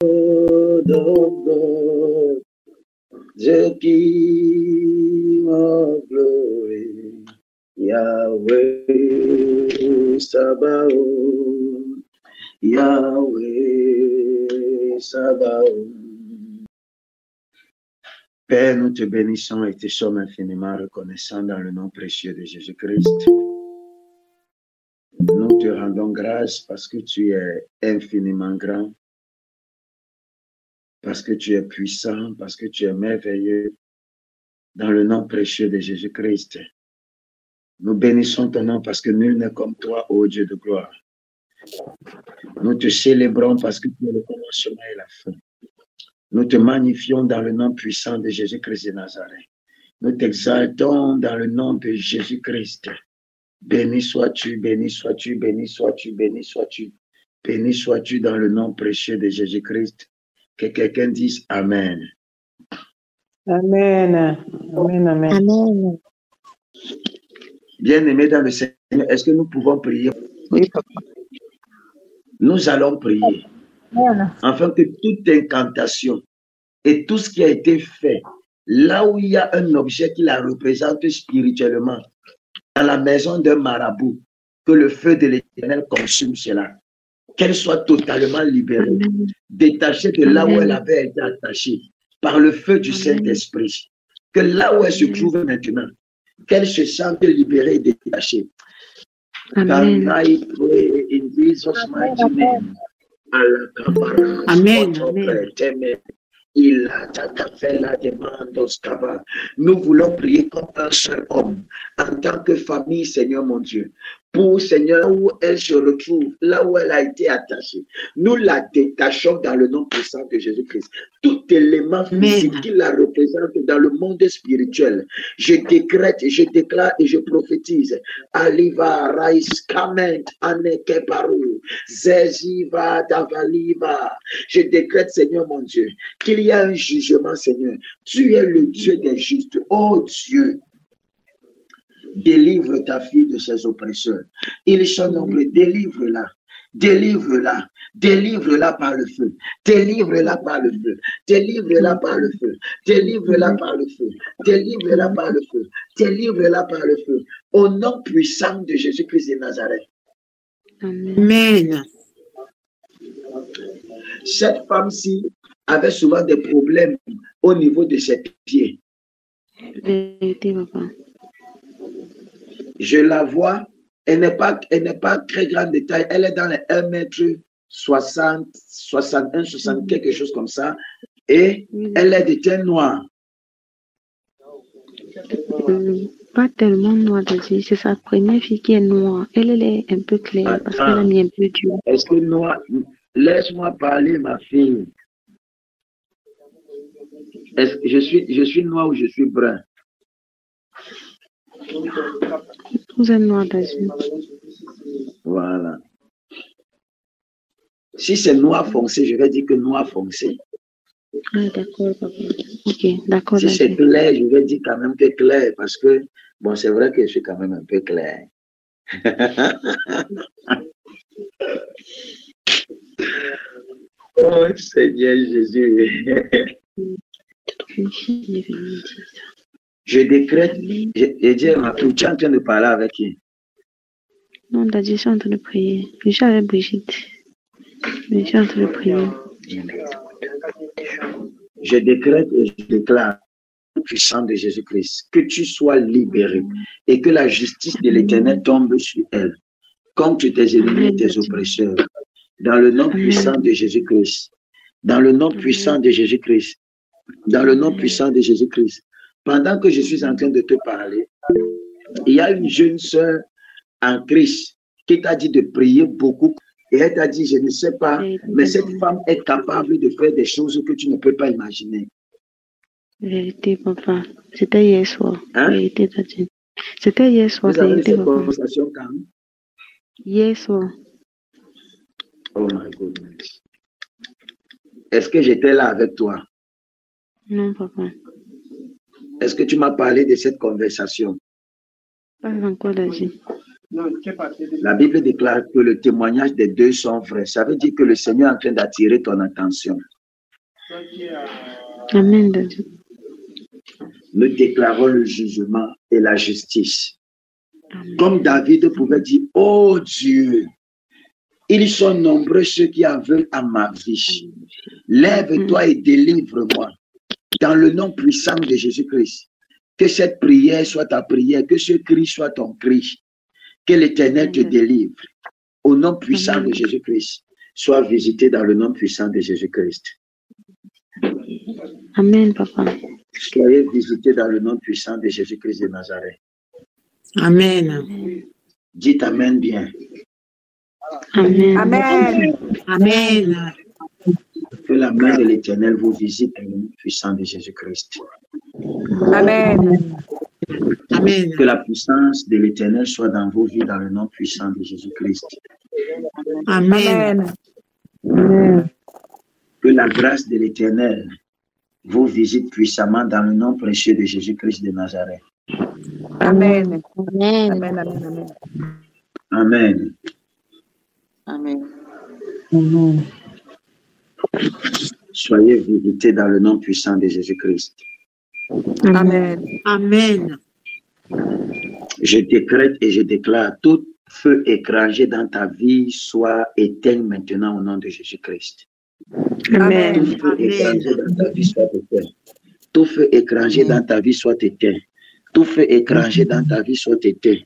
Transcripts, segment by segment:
Lord of God, the King of glory, Yahweh Sabaoth, Yahweh Sabaoth. Père, nous te bénissons et te sommes infiniment reconnaissants dans le nom précieux de Jésus-Christ. Nous te rendons grâce parce que tu es infiniment grand, parce que tu es puissant, parce que tu es merveilleux, dans le nom précieux de Jésus-Christ. Nous bénissons ton nom parce que nul n'est comme toi, ô Dieu de gloire. Nous te célébrons parce que tu es le commencement et la fin. Nous te magnifions dans le nom puissant de Jésus-Christ de Nazareth. Nous t'exaltons dans le nom de Jésus-Christ. Béni sois-tu, béni sois-tu, béni sois-tu, béni sois-tu. Béni sois-tu dans le nom précieux de Jésus-Christ. Que quelqu'un dise Amen. Amen. Amen. Amen. Amen. Bien-aimés dans le Seigneur, est-ce que nous pouvons prier? Oui, papa. Nous allons prier. Amen. Afin que toute incantation et tout ce qui a été fait, là où il y a un objet qui la représente spirituellement, dans la maison d'un marabout, que le feu de l'Éternel consume cela, qu'elle soit totalement libérée, détachée de là où elle avait été attachée, par le feu du Saint-Esprit, que là où elle se trouve maintenant, qu'elle se sente libérée et détachée. Amen. Can I pray in Jesus' mighty name? Amen. Il a fait la demande au Scava. Nous voulons prier comme un seul homme, en tant que famille, Seigneur mon Dieu. Pour Seigneur, où elle se retrouve, là où elle a été attachée, nous la détachons dans le nom puissant de Jésus-Christ. Tout élément physique qui la représente dans le monde spirituel, je décrète, je déclare et je prophétise. Aliva, Raïs, Kament, Anekeparu, Zeziva, Davaliva. Je décrète, Seigneur mon Dieu, qu'il y a un jugement, Seigneur. Tu es le Dieu des justes. Oh Dieu, délivre ta fille de ses oppresseurs. Ils sont nombreux. Délivre-la. Délivre-la. Délivre-la par le feu. Délivre-la par le feu. Délivre-la par le feu. Délivre-la par le feu. Délivre-la par le feu. Délivre-la par le feu. Au nom puissant de Jésus-Christ de Nazareth. Amen. Cette femme-ci avait souvent des problèmes au niveau de ses pieds. Vérité, papa. Je la vois, elle n'est pas très grande de taille, elle est dans les 1m60, 61, 60, quelque chose comme ça, et elle est de teint noir. Pas tellement noire, c'est sa première fille qui est noire. Elle est un peu claire parce qu'elle a mis un peu dur. Est-ce que noir? Laisse-moi parler, ma fille. Est-ce que je suis noir ou je suis brun? Vous êtes noir, David. Voilà. Si c'est noir foncé, je vais dire que noir foncé. Ah, d'accord, papa. Ok, d'accord. Si c'est clair, je vais dire quand même que clair, parce que, bon, c'est vrai que je suis quand même un peu clair. Oh, Seigneur Jésus. Je décrète, je dis à ma fille, tu es en train de parler avec qui? Non, Daddy, je suis en train de prier. Je suis avec Brigitte. Mais je suis en train de prier. Je décrète et je déclare au puissant de Jésus-Christ que tu sois libéré et que la justice de l'Éternel tombe sur elle, contre tes ennemis et tes oppresseurs. Dans le nom puissant de Jésus-Christ. Dans le nom puissant de Jésus-Christ. Dans le nom puissant de Jésus-Christ. Pendant que je suis en train de te parler, il y a une jeune sœur en Christ qui t'a dit de prier beaucoup. Et elle t'a dit, je ne sais pas, mais cette femme est capable de faire des choses que tu ne peux pas imaginer. Vérité, papa. C'était hier soir. Hein? Vérité, Daddy. C'était hier soir. Vous avez Vérité, cette papa. conversation quand? Hier soir. Oh my goodness. Est-ce que j'étais là avec toi? Non, papa. Est-ce que tu m'as parlé de cette conversation? Pas encore, Daddy. La Bible déclare que le témoignage des deux sont vrais. Ça veut dire que le Seigneur est en train d'attirer ton attention. Amen de Dieu. Nous déclarons le jugement et la justice. Amen. Comme David pouvait dire, oh Dieu, ils sont nombreux ceux qui en veulent à ma vie. Lève-toi et délivre-moi dans le nom puissant de Jésus-Christ. Que cette prière soit ta prière, que ce cri soit ton cri. Que l'Éternel te délivre. Au nom puissant de Jésus-Christ, sois visité dans le nom puissant de Jésus-Christ. Amen, papa. Soyez visités dans le nom puissant de Jésus-Christ de Nazareth. Amen. Dites Amen bien. Amen. Amen. Amen. Que la main de l'Éternel vous visite dans le nom puissant de Jésus-Christ. Amen. Amen. Que la puissance de l'Éternel soit dans vos vies dans le nom puissant de Jésus-Christ. Amen. Amen. Que la grâce de l'Éternel vous visite puissamment dans le nom précieux de Jésus-Christ de Nazareth. Amen. Amen. Amen. Amen. Amen. Amen. Amen. Soyez visités dans le nom puissant de Jésus-Christ. Amen. Amen. Je décrète et je déclare tout feu étranger dans ta vie soit éteint maintenant au nom de Jésus-Christ. Amen. Tout feu étranger dans ta vie soit éteint. Tout feu étranger dans ta vie soit éteint. Tout feu étranger dans ta vie soit éteint.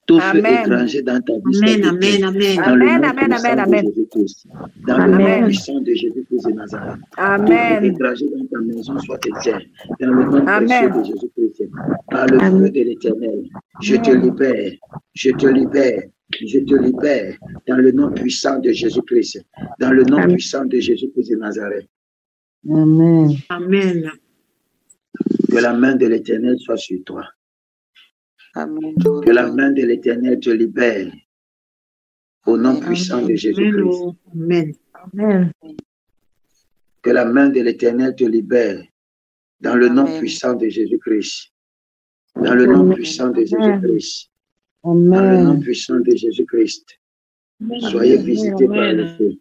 Tout feu Amen. étranger dans ta vie soit Amen. éteint. Amen. Dans le Amen. nom Amen. puissant Amen. de Amen. Jésus-Christ. Dans le Amen. nom puissant de Jésus-Christ de Nazareth. Tout feu Amen. étranger dans ta maison soit éteint. Dans le nom précieux Amen. de Jésus-Christ. Par le feu de l'Éternel. Je te libère. Je te libère. Je te libère. Dans le nom puissant de Jésus-Christ. Dans le nom puissant de Jésus-Christ de Nazareth. Amen. Amen. Que la main de l'Éternel soit sur toi. Amen. Que la main de l'Éternel te libère. Au nom puissant de Jésus-Christ. Amen. Amen. Que la main de l'Éternel te libère. Dans le nom Amen. puissant de Jésus-Christ. Dans le nom puissant de Jésus-Christ. Dans le nom Amen. puissant de Jésus-Christ. Soyez visités par le feu.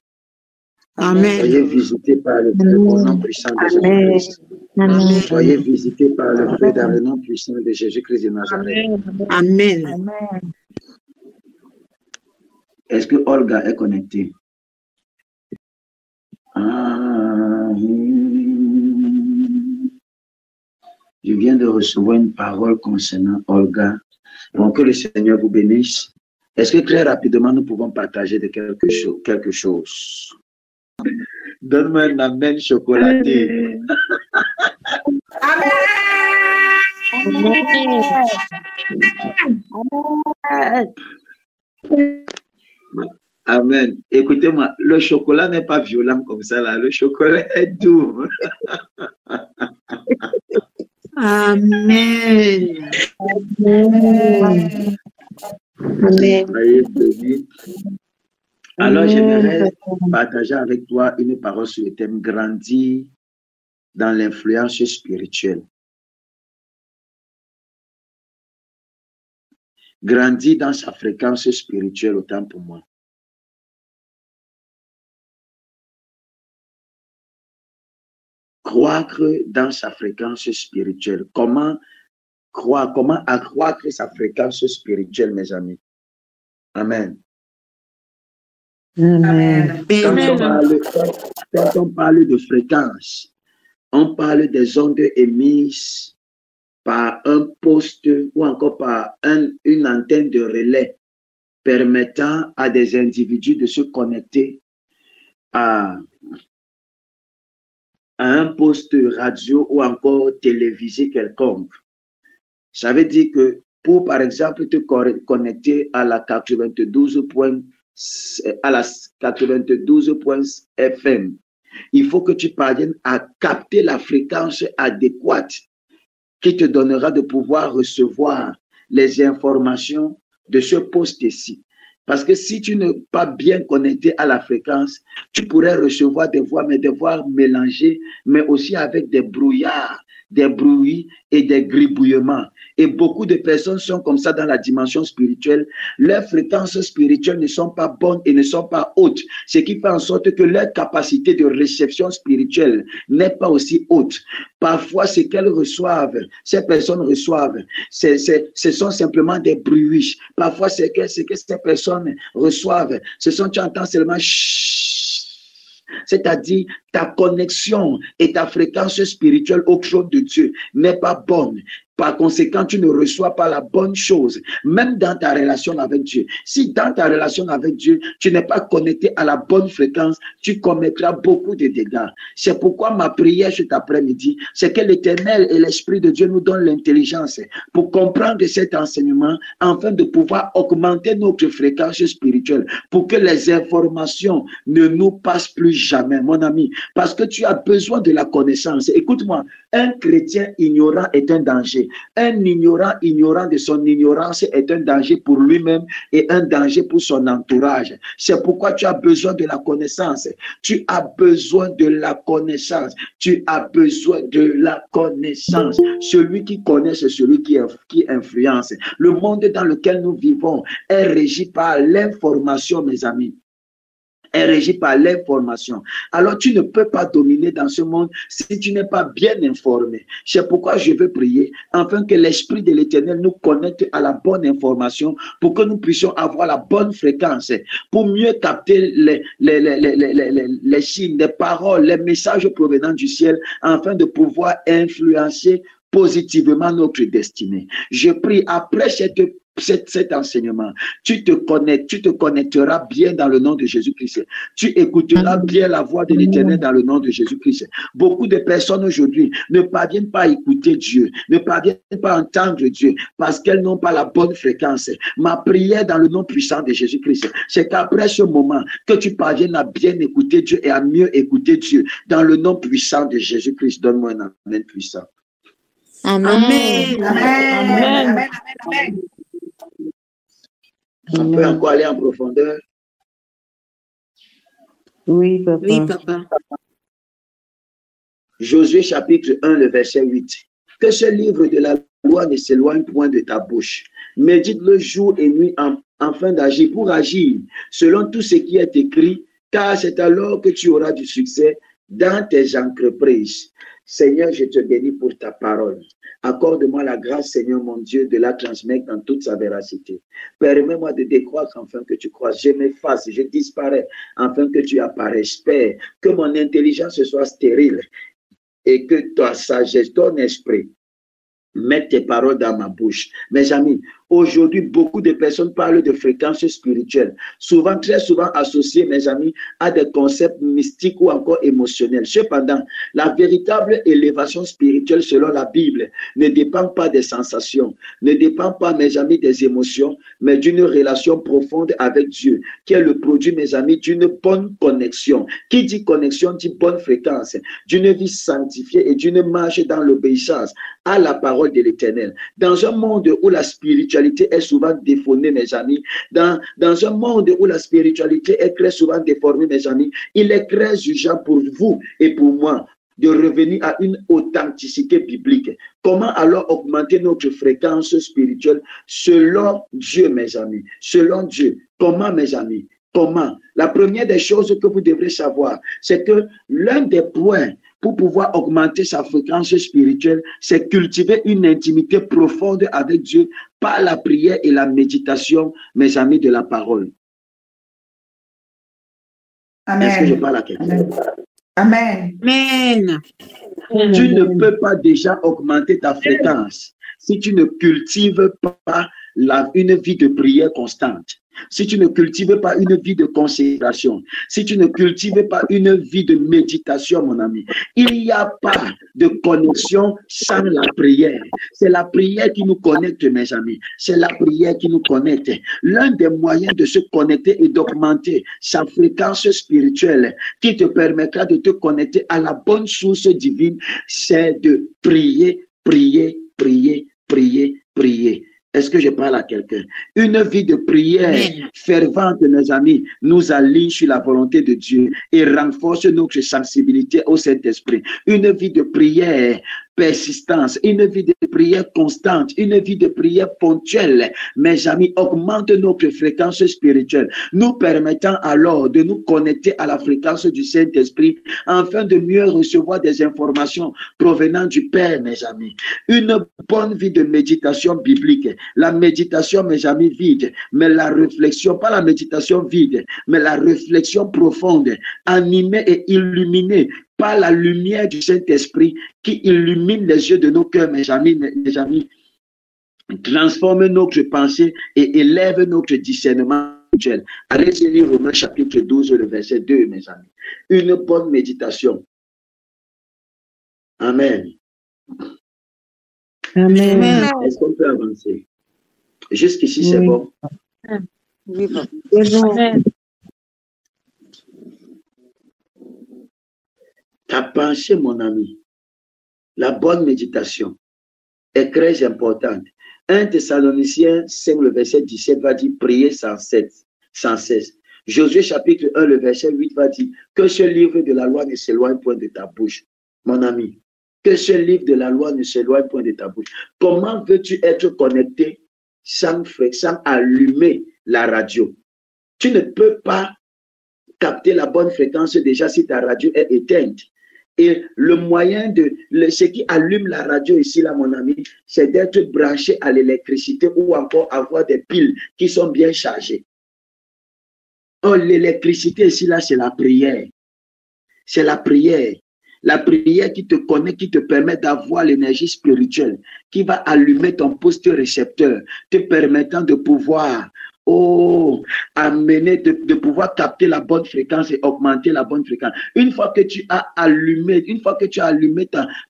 Amen. Soyez visités par le feu au nom puissant de Jésus-Christ. Amen. Soyez visités par le feu dans le nom puissant de Jésus-Christ de Nazareth. Amen. Amen. Est-ce que Olga est connectée? Je viens de recevoir une parole concernant Olga. Donc, que le Seigneur vous bénisse. Est-ce que très rapidement, nous pouvons partager de quelque chose? Donne-moi un amen chocolaté. Amen. Écoutez-moi, le chocolat n'est pas violent comme ça là. Le chocolat est doux. Amen. Amen. Soyez bénis. Alors, j'aimerais partager avec toi une parole sur le thème grandir dans l'influence spirituelle. Grandir dans sa fréquence spirituelle, autant pour moi. Croître dans sa fréquence spirituelle. Comment accroître sa fréquence spirituelle, mes amis? Amen. Amen. Quand on parle de fréquence, on parle des ondes émises par un poste ou encore par une antenne de relais permettant à des individus de se connecter à un poste radio ou encore télévisé quelconque. Ça veut dire que pour, par exemple, te connecter à la 92.FM, il faut que tu parviennes à capter la fréquence adéquate qui te donnera de pouvoir recevoir les informations de ce poste-ci. Parce que si tu n'es pas bien connecté à la fréquence, tu pourrais recevoir des voix, mais des voix mélangées, mais aussi avec des brouillards, des bruits et des gribouillements. Et beaucoup de personnes sont comme ça dans la dimension spirituelle. Leurs fréquences spirituelles ne sont pas bonnes et ne sont pas hautes, ce qui fait en sorte que leur capacité de réception spirituelle n'est pas aussi haute. Parfois, ce qu'elles reçoivent, ces personnes reçoivent, ce sont simplement des bruits. Parfois, ce que ces personnes reçoivent, ce sont, tu entends seulement c'est-à-dire ta connexion et ta fréquence spirituelle au trône de Dieu n'est pas bonne. Par conséquent, tu ne reçois pas la bonne chose, même dans ta relation avec Dieu. Si dans ta relation avec Dieu, tu n'es pas connecté à la bonne fréquence, tu commettras beaucoup de dégâts. C'est pourquoi ma prière cet après-midi, c'est que l'Éternel et l'Esprit de Dieu nous donnent l'intelligence pour comprendre cet enseignement, afin de pouvoir augmenter notre fréquence spirituelle, pour que les informations ne nous passent plus jamais, mon ami, parce que tu as besoin de la connaissance. Écoute-moi, un chrétien ignorant est un danger. Un ignorant de son ignorance est un danger pour lui-même et un danger pour son entourage. C'est pourquoi tu as besoin de la connaissance. Tu as besoin de la connaissance. Tu as besoin de la connaissance. Celui qui connaît, c'est celui qui influence. Le monde dans lequel nous vivons est régi par l'information, mes amis. Est régi par l'information. Alors, tu ne peux pas dominer dans ce monde si tu n'es pas bien informé. C'est pourquoi je veux prier, afin que l'Esprit de l'Éternel nous connecte à la bonne information, pour que nous puissions avoir la bonne fréquence, pour mieux capter les signes, les paroles, les messages provenant du ciel, afin de pouvoir influencer positivement notre destinée. Je prie, après cet enseignement, tu te connecteras bien dans le nom de Jésus-Christ. Tu écouteras bien la voix de l'Éternel dans le nom de Jésus-Christ. Beaucoup de personnes aujourd'hui ne parviennent pas à écouter Dieu, ne parviennent pas à entendre Dieu, parce qu'elles n'ont pas la bonne fréquence. Ma prière dans le nom puissant de Jésus-Christ, c'est qu'après ce moment, que tu parviennes à bien écouter Dieu et à mieux écouter Dieu. Dans le nom puissant de Jésus-Christ, donne-moi un amen puissant. Amen. Amen. Amen. Amen. Amen. On peut encore aller en profondeur. Oui, papa. Oui, papa. Josué chapitre 1, le verset 8. Que ce livre de la loi ne s'éloigne point de ta bouche. Médite-le jour et nuit afin d'agir, pour agir selon tout ce qui est écrit, car c'est alors que tu auras du succès dans tes entreprises. Seigneur, je te bénis pour ta parole. Accorde-moi la grâce, Seigneur mon Dieu, de la transmettre dans toute sa véracité. Permets-moi de décroître afin que tu croisses. Je m'efface, je disparais afin que tu apparaisses. Père, que mon intelligence soit stérile et que ta sagesse, ton esprit, mette tes paroles dans ma bouche. Mes amis, aujourd'hui, beaucoup de personnes parlent de fréquences spirituelles, souvent, très souvent associées, mes amis, à des concepts mystiques ou encore émotionnels. Cependant, la véritable élévation spirituelle selon la Bible ne dépend pas des sensations, ne dépend pas, mes amis, des émotions, mais d'une relation profonde avec Dieu, qui est le produit, mes amis, d'une bonne connexion. Qui dit connexion dit bonne fréquence, d'une vie sanctifiée et d'une marche dans l'obéissance à la parole de l'Éternel. Dans un monde où la spiritualité est souvent déformée, mes amis, dans un monde où la spiritualité est très souvent déformée, mes amis, il est très urgent pour vous et pour moi de revenir à une authenticité biblique. Comment alors augmenter notre fréquence spirituelle selon Dieu, mes amis? Selon Dieu. Comment, mes amis? Comment? La première des choses que vous devrez savoir, c'est que l'un des points pour pouvoir augmenter sa fréquence spirituelle, c'est cultiver une intimité profonde avec Dieu par la prière et la méditation, mes amis, de la parole. Amen. Est-ce que je parle à quelqu'un? Amen. Amen. Tu ne peux pas déjà augmenter ta fréquence si tu ne cultives pas une vie de prière constante. Si tu ne cultives pas une vie de consécration, si tu ne cultives pas une vie de méditation, mon ami, il n'y a pas de connexion sans la prière. C'est la prière qui nous connecte, mes amis. C'est la prière qui nous connecte. L'un des moyens de se connecter et d'augmenter sa fréquence spirituelle qui te permettra de te connecter à la bonne source divine, c'est de prier, prier, prier, prier, prier. Est-ce que je parle à quelqu'un? Une vie de prière fervente, mes amis, nous aligne sur la volonté de Dieu et renforce notre sensibilité au Saint-Esprit. Une vie de prière persistance, une vie de prière constante, une vie de prière ponctuelle, mes amis, augmente notre fréquence spirituelle, nous permettant alors de nous connecter à la fréquence du Saint-Esprit afin de mieux recevoir des informations provenant du Père, mes amis. Une bonne vie de méditation biblique. La méditation, mes amis, vide, mais la réflexion, pas la méditation vide, mais la réflexion profonde, animée et illuminée par la lumière du Saint-Esprit qui illumine les yeux de nos cœurs, mes amis, transforme notre pensée et élève notre discernement spirituel. Allez-y lire Romains chapitre 12, le verset 2, mes amis. Une bonne méditation. Amen. Amen. Est-ce qu'on peut avancer? Jusqu'ici, c'est bon. Oui, bon. Amen. Ta pensée, mon ami, la bonne méditation est très importante. 1 Thessaloniciens 5, le verset 17 va dire prier sans cesse. Josué chapitre 1, le verset 8 va dire que ce livre de la loi ne s'éloigne point de ta bouche. Mon ami, que ce livre de la loi ne s'éloigne point de ta bouche. Comment veux-tu être connecté sans allumer la radio? Tu ne peux pas capter la bonne fréquence déjà si ta radio est éteinte. Et le moyen ce qui allume la radio ici, là, mon ami, c'est d'être branché à l'électricité ou encore avoir des piles qui sont bien chargées. Oh, l'électricité ici, là, c'est la prière. C'est la prière. La prière qui te connecte, qui te permet d'avoir l'énergie spirituelle, qui va allumer ton poste récepteur, te permettant de pouvoir amener, de pouvoir capter la bonne fréquence et augmenter la bonne fréquence. Une fois que tu as allumé,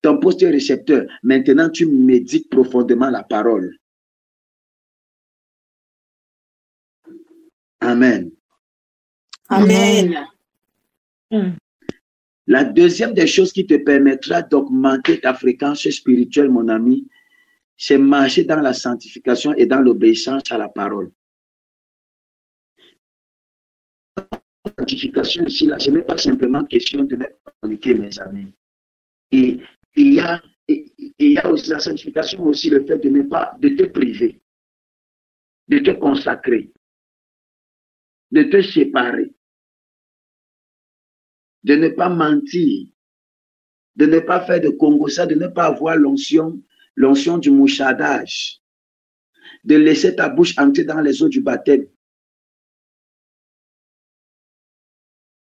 ton poste récepteur, maintenant tu médites profondément la parole. Amen. Amen. La deuxième des choses qui te permettra d'augmenter ta fréquence spirituelle, mon ami, c'est marcher dans la sanctification et dans l'obéissance à la parole. Sanctification ici, là, ce n'est pas simplement question de mettre communiquer, mes amis. Et il y a aussi la sanctification, aussi le fait de te priver, de te consacrer, de te séparer, de ne pas mentir, de ne pas faire de congossa, de ne pas avoir l'onction du mouchardage, de laisser ta bouche entrer dans les eaux du baptême.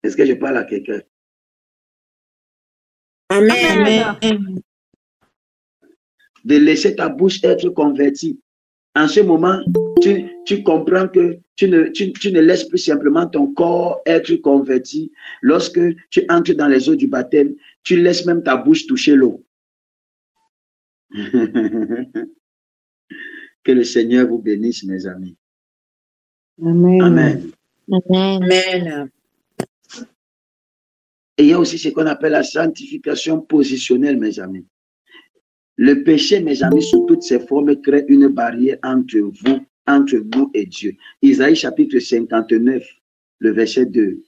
Est-ce que je parle à quelqu'un? Amen. De laisser ta bouche être convertie. En ce moment, tu comprends que tu ne laisses plus simplement ton corps être converti. Lorsque tu entres dans les eaux du baptême, tu laisses même ta bouche toucher l'eau. Que le Seigneur vous bénisse, mes amis. Amen. Amen. Amen. Et il y a aussi ce qu'on appelle la sanctification positionnelle, mes amis. Le péché, mes amis, sous toutes ses formes, crée une barrière entre nous et Dieu. Isaïe chapitre 59, le verset 2.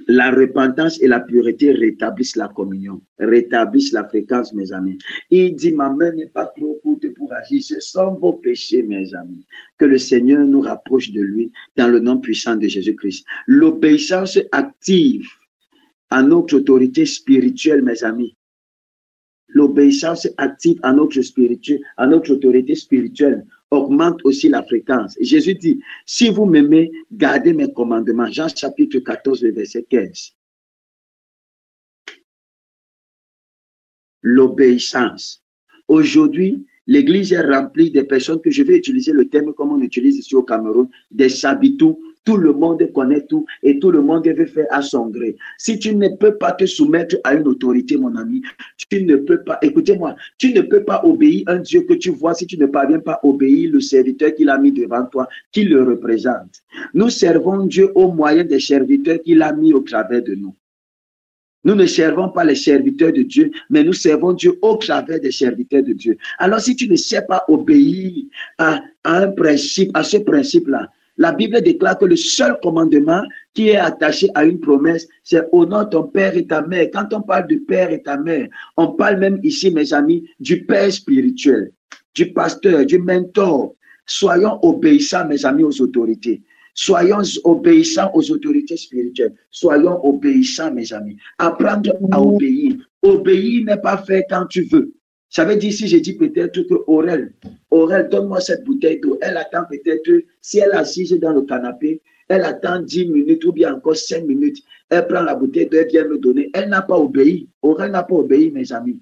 La repentance et la pureté rétablissent la communion, rétablissent la fréquence, mes amis. Il dit, ma main n'est pas trop courte pour agir. Ce sont vos péchés, mes amis. Que le Seigneur nous rapproche de lui dans le nom puissant de Jésus-Christ. L'obéissance active à notre autorité spirituelle, mes amis. L'obéissance active à notre autorité spirituelle augmente aussi la fréquence. Jésus dit, si vous m'aimez, gardez mes commandements. Jean chapitre 14, verset 15. L'obéissance. Aujourd'hui, l'église est remplie de personnes que je vais utiliser le terme comme on utilise ici au Cameroun, des sabitous. Tout le monde connaît tout et tout le monde veut faire à son gré. Si tu ne peux pas te soumettre à une autorité, mon ami, tu ne peux pas, écoutez-moi, tu ne peux pas obéir à un Dieu que tu vois si tu ne parviens pas à obéir le serviteur qu'il a mis devant toi, qui le représente. Nous servons Dieu au moyen des serviteurs qu'il a mis au travers de nous. Nous ne servons pas les serviteurs de Dieu, mais nous servons Dieu au travers des serviteurs de Dieu. Alors, si tu ne sais pas obéir à un principe, à ce principe-là, la Bible déclare que le seul commandement qui est attaché à une promesse, c'est honore ton père et ta mère. Quand on parle de père et ta mère, on parle même ici, mes amis, du père spirituel, du pasteur, du mentor. Soyons obéissants, mes amis, aux autorités. Soyons obéissants aux autorités spirituelles. Soyons obéissants, mes amis. Apprendre à obéir. Obéir n'est pas fait quand tu veux. Ça veut dire, si je dis peut-être que Aurel, donne-moi cette bouteille d'eau. Elle attend peut-être, si elle est assise dans le canapé, elle attend 10 minutes ou bien encore 5 minutes. Elle prend la bouteille d'eau, elle vient me donner. Elle n'a pas obéi. Aurel n'a pas obéi, mes amis.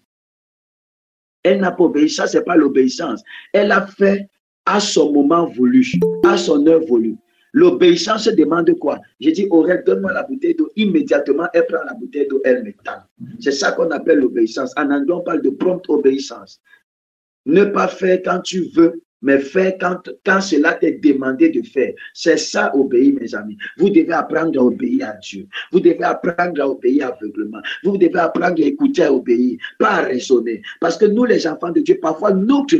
Elle n'a pas obéi. Ça, ce n'est pas l'obéissance. Elle a fait à son moment voulu, à son heure voulue. L'obéissance demande quoi? J'ai dit, Aurel, donne-moi la bouteille d'eau. Immédiatement, elle prend la bouteille d'eau, elle me tend. C'est ça qu'on appelle l'obéissance. En anglais, on parle de prompte obéissance. Ne pas faire quand tu veux, mais faire quand cela t'est demandé de faire. C'est ça, obéir, mes amis. Vous devez apprendre à obéir à Dieu. Vous devez apprendre à obéir aveuglement. Vous devez apprendre à écouter, à obéir, pas à raisonner. Parce que nous, les enfants de Dieu, parfois, notre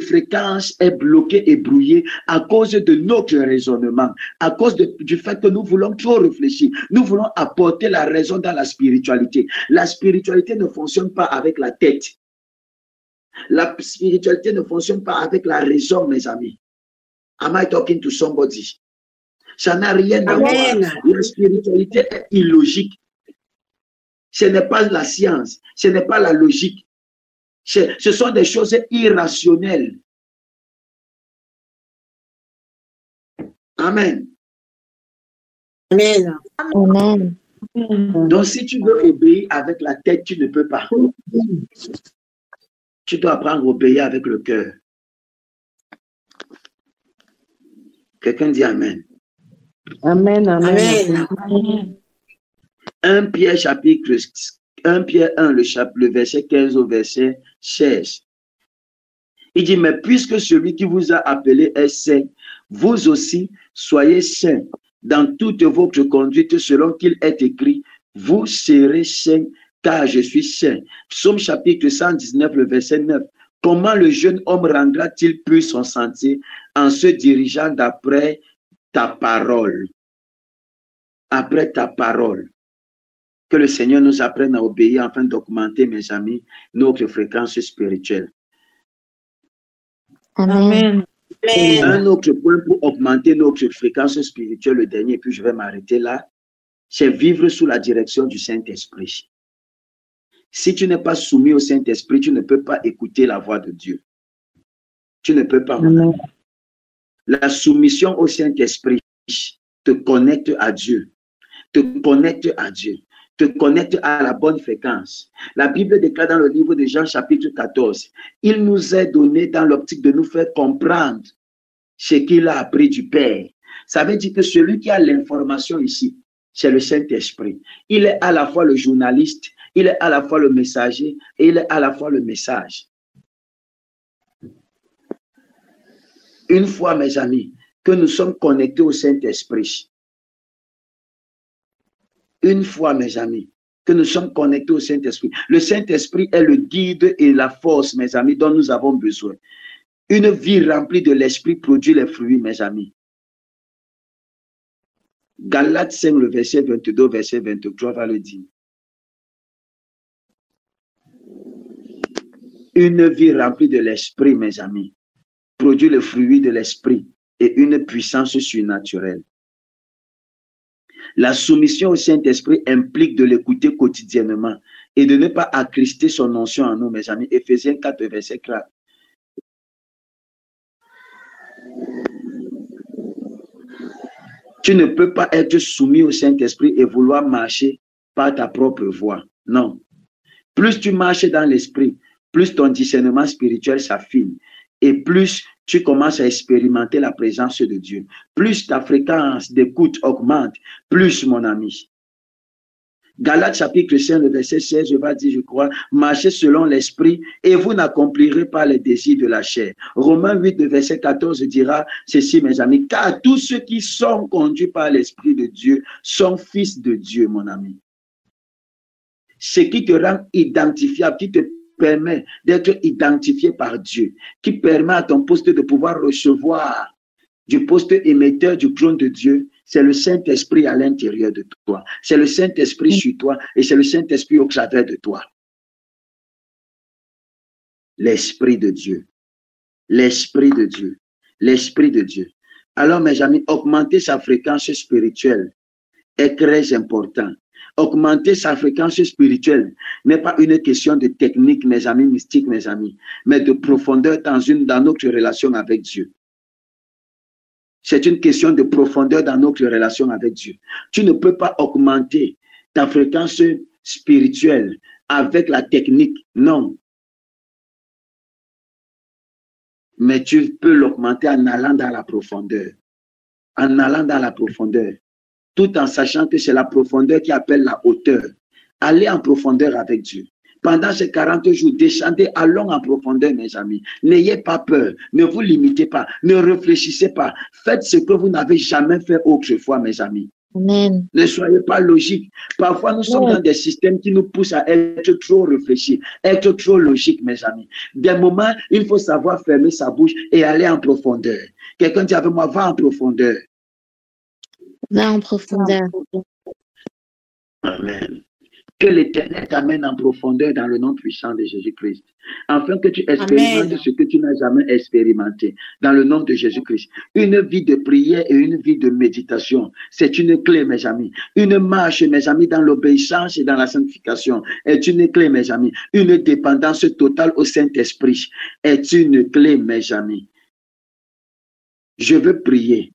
fréquence est bloquée et brouillée à cause de notre raisonnement, à cause du fait que nous voulons trop réfléchir. Nous voulons apporter la raison dans la spiritualité. La spiritualité ne fonctionne pas avec la tête. La spiritualité ne fonctionne pas avec la raison, mes amis. Am I talking to somebody? Ça n'a rien à voir. La spiritualité est illogique. Ce n'est pas la science, ce n'est pas la logique. Ce sont des choses irrationnelles. Amen. Amen. Amen. Donc, si tu veux obéir avec la tête, tu ne peux pas. Tu dois apprendre à obéir avec le cœur. Quelqu'un dit Amen. Amen, amen. Amen. 1 Pierre chapitre 1 Pierre 1, le verset 15 au verset 16. Il dit, mais puisque celui qui vous a appelé est saint, vous aussi soyez saints dans toute votre conduite selon qu'il est écrit, vous serez saints car je suis saint. Psaume chapitre 119, le verset 9. Comment le jeune homme rendra-t-il pur son sentier en se dirigeant d'après ta parole? Après ta parole. Que le Seigneur nous apprenne à obéir afin d'augmenter, mes amis, notre fréquence spirituelle. Amen. Amen. Un autre point pour augmenter notre fréquence spirituelle, le dernier, puis je vais m'arrêter là, c'est vivre sous la direction du Saint-Esprit. Si tu n'es pas soumis au Saint-Esprit, tu ne peux pas écouter la voix de Dieu. Tu ne peux pas. Amen. La soumission au Saint-Esprit te connecte à Dieu. Te connecte à Dieu. Te connecte à la bonne fréquence. La Bible déclare dans le livre de Jean chapitre 14, il nous est donné dans l'optique de nous faire comprendre ce qu'il a appris du Père. Ça veut dire que celui qui a l'information ici, c'est le Saint-Esprit. Il est à la fois le journaliste, il est à la fois le messager et il est à la fois le message. Une fois, mes amis, que nous sommes connectés au Saint-Esprit, une fois, mes amis, que nous sommes connectés au Saint-Esprit, le Saint-Esprit est le guide et la force, mes amis, dont nous avons besoin. Une vie remplie de l'Esprit produit les fruits, mes amis. Galates 5, le verset 22, verset 23 va le dire. Une vie remplie de l'Esprit, mes amis, produit le fruit de l'Esprit et une puissance surnaturelle. La soumission au Saint-Esprit implique de l'écouter quotidiennement et de ne pas attrister son onction en nous, mes amis. Éphésiens 4, verset 4. Tu ne peux pas être soumis au Saint-Esprit et vouloir marcher par ta propre voie. Non. Plus tu marches dans l'Esprit, plus ton discernement spirituel s'affine et plus tu commences à expérimenter la présence de Dieu. Plus ta fréquence d'écoute augmente, plus, mon ami. Galates chapitre 5, le verset 16, je vais dire, je crois, marchez selon l'Esprit et vous n'accomplirez pas les désirs de la chair. Romains 8, le verset 14 dira ceci, mes amis, car tous ceux qui sont conduits par l'Esprit de Dieu sont fils de Dieu, mon ami. ce qui te rend identifiable, qui te permet d'être identifié par Dieu, qui permet à ton poste de pouvoir recevoir du poste émetteur du trône de Dieu, c'est le Saint-Esprit à l'intérieur de toi. C'est le Saint-Esprit sur toi et c'est le Saint-Esprit au travers de toi. L'Esprit de Dieu. L'Esprit de Dieu. L'Esprit de Dieu. Alors, mes amis, augmenter sa fréquence spirituelle est très important. Augmenter sa fréquence spirituelle n'est pas une question de technique, mes amis, mystique, mes amis, mais de profondeur dans notre relation avec Dieu. C'est une question de profondeur dans notre relation avec Dieu. Tu ne peux pas augmenter ta fréquence spirituelle avec la technique, non. Mais tu peux l'augmenter en allant dans la profondeur. En allant dans la profondeur. Tout en sachant que c'est la profondeur qui appelle la hauteur. Allez en profondeur avec Dieu. Pendant ces 40 jours, descendez, allons en profondeur, mes amis. N'ayez pas peur, ne vous limitez pas, ne réfléchissez pas. Faites ce que vous n'avez jamais fait autrefois, mes amis. Amen. Ne soyez pas logiques. Parfois, nous sommes dans des systèmes qui nous poussent à être trop réfléchis, être trop logiques, mes amis. Des moments, il faut savoir fermer sa bouche et aller en profondeur. Quelqu'un dit avec moi, va en profondeur. Va en profondeur. Amen. Que l'Éternel t'amène en profondeur dans le nom puissant de Jésus-Christ, afin que tu expérimentes ce que tu n'as jamais expérimenté, dans le nom de Jésus-Christ. Une vie de prière et une vie de méditation, c'est une clé, mes amis. Une marche, mes amis, dans l'obéissance et dans la sanctification est une clé, mes amis. Une dépendance totale au Saint-Esprit est une clé, mes amis. Je veux prier,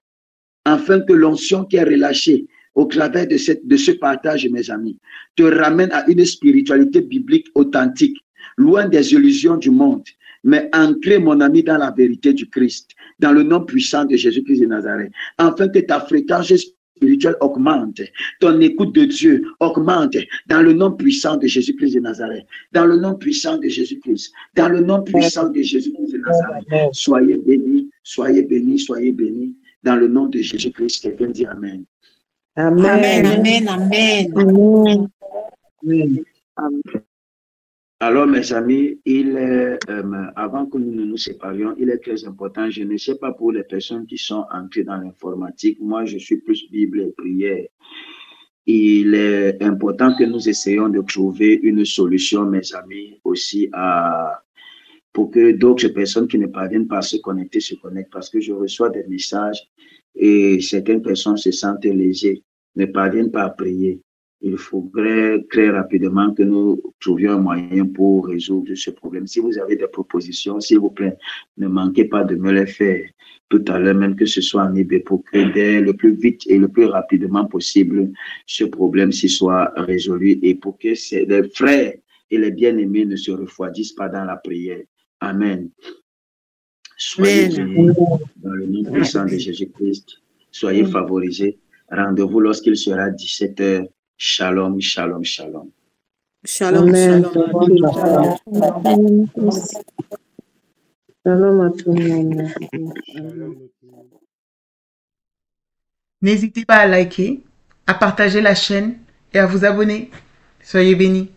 afin que l'onction qui est relâchée au travers de ce partage, mes amis, te ramène à une spiritualité biblique authentique, loin des illusions du monde, mais ancré, mon ami, dans la vérité du Christ, dans le nom puissant de Jésus-Christ de Nazareth, afin que ta fréquence spirituelle augmente, ton écoute de Dieu augmente, dans le nom puissant de Jésus-Christ de Nazareth, dans le nom puissant de Jésus-Christ, dans le nom puissant de Jésus-Christ de Nazareth. Soyez bénis, soyez bénis, soyez bénis, dans le nom de Jésus-Christ. Quelqu'un dit Amen. Amen. Amen. Amen. Amen. Amen. Alors, mes amis, avant que nous ne nous séparions, il est très important. Je ne sais pas pour les personnes qui sont entrées dans l'informatique. Moi, je suis plus Bible et prière. Il est important que nous essayions de trouver une solution, mes amis, aussi pour que d'autres personnes qui ne parviennent pas à se connectent, parce que je reçois des messages et certaines personnes se sentent lésées, ne parviennent pas à prier. Il faudrait très rapidement que nous trouvions un moyen pour résoudre ce problème. Si vous avez des propositions, s'il vous plaît, ne manquez pas de me les faire tout à l'heure, même que ce soit en eBay, pour que dès le plus vite et le plus rapidement possible, ce problème-ci soit résolu et pour que les frères et les bien-aimés ne se refroidissent pas dans la prière. Amen. Soyez bénis dans le nom puissant de Jésus-Christ. Soyez favorisés. Rendez-vous lorsqu'il sera 17h. Shalom, shalom, shalom. Shalom, Amen. shalom. Shalom à tout le monde. N'hésitez pas à liker, à partager la chaîne et à vous abonner. Soyez bénis.